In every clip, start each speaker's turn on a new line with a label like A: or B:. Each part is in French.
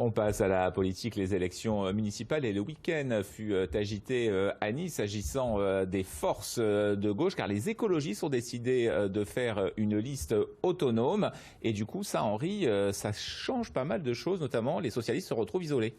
A: On passe à la politique. Les élections municipales et le week-end fut agité à Nice s'agissant des forces de gauche, car les écologistes ont décidé de faire une liste autonome. Et du coup, ça, Henri, ça change pas mal de choses, notamment les socialistes se retrouvent isolés.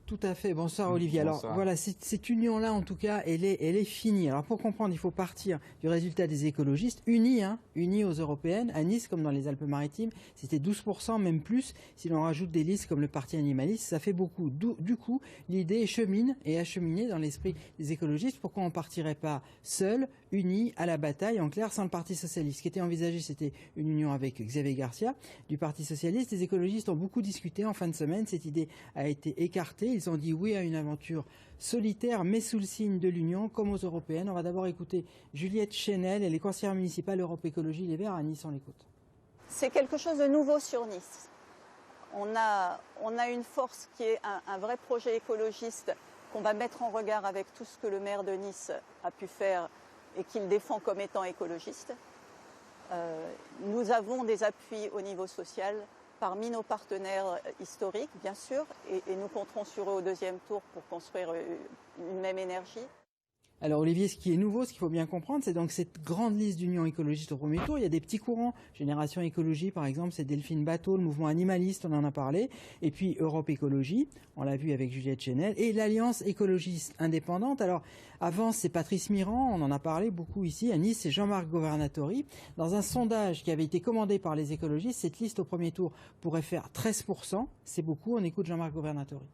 B: Tout à fait. Bonsoir Olivier.
A: Bonsoir.
B: Alors voilà, cette union-là, en tout cas, elle est finie. Alors pour comprendre, il faut partir du résultat des écologistes unis, unis aux européennes. À Nice, comme dans les Alpes-Maritimes, c'était 12%, même plus. Si l'on rajoute des listes comme le Parti animaliste, ça fait beaucoup. Du coup, l'idée chemine et a cheminé dans l'esprit des écologistes. Pourquoi on ne partirait pas seuls, unis, à la bataille, en clair, sans le Parti socialiste? Ce qui était envisagé, c'était une union avec Xavier Garcia du Parti socialiste. Les écologistes ont beaucoup discuté en fin de semaine. Cette idée a été écartée. Ils ont dit oui à une aventure solitaire, mais sous le signe de l'Union, comme aux européennes. On va d'abord écouter Juliette Chenel, elle est conseillère municipale Europe Écologie Les Verts à Nice. On l'écoute.
C: C'est quelque chose de nouveau sur Nice. On a une force qui est un vrai projet écologiste qu'on va mettre en regard avec tout ce que le maire de Nice a pu faire et qu'il défend comme étant écologiste. Nous avons des appuis au niveau social parmi nos partenaires historiques, bien sûr, et nous compterons sur eux au deuxième tour pour construire une même énergie.
B: Alors Olivier, ce qui est nouveau, ce qu'il faut bien comprendre, c'est donc cette grande liste d'union écologiste au premier tour. Il y a des petits courants, Génération Écologie par exemple, c'est Delphine Bateau, le mouvement animaliste, on en a parlé, et puis Europe Écologie, on l'a vu avec Juliette Chenel, et l'Alliance écologiste indépendante. Alors avant c'est Patrice Mirand, on en a parlé beaucoup ici, à Nice c'est Jean-Marc Governatori. Dans un sondage qui avait été commandé par les écologistes, cette liste au premier tour pourrait faire 13%, c'est beaucoup, on écoute Jean-Marc Governatori.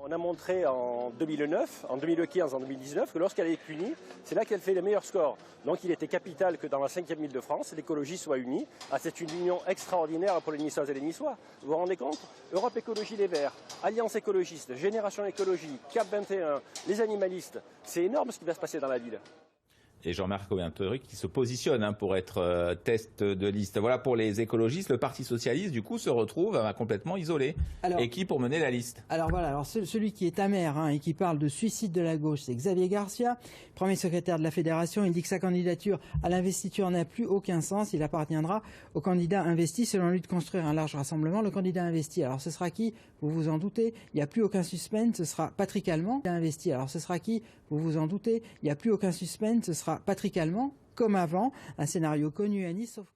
D: On a montré en 2009, en 2015, en 2019 que lorsqu'elle est unie, c'est là qu'elle fait les meilleurs scores. Donc il était capital que dans la 5e ville de France, l'écologie soit unie. C'est une union extraordinaire pour les Niçoises et les Niçois. Vous vous rendez compte? Europe Écologie Les Verts, Alliance écologiste, Génération Écologie, CAP 21, les animalistes. C'est énorme ce qui va se passer dans la ville.
A: Et Jean-Marc Governatori qui se positionne pour être test de liste. Voilà pour les écologistes. Le Parti socialiste, du coup, se retrouve complètement isolé. Alors, et qui pour mener la liste?
B: Alors voilà, alors celui qui est amer et qui parle de suicide de la gauche, c'est Xavier Garcia, premier secrétaire de la Fédération. Il dit que sa candidature à l'investiture n'a plus aucun sens. Il appartiendra au candidat investi, selon lui, de construire un large rassemblement. Le candidat investi, alors ce sera qui? Vous vous en doutez, il n'y a plus aucun suspense, ce sera Patrick Allemand. Investi, alors ce sera qui? Vous vous en doutez, il n'y a plus aucun suspense, ce sera Patrick Allemand, comme avant, un scénario connu à Nice, sauf que...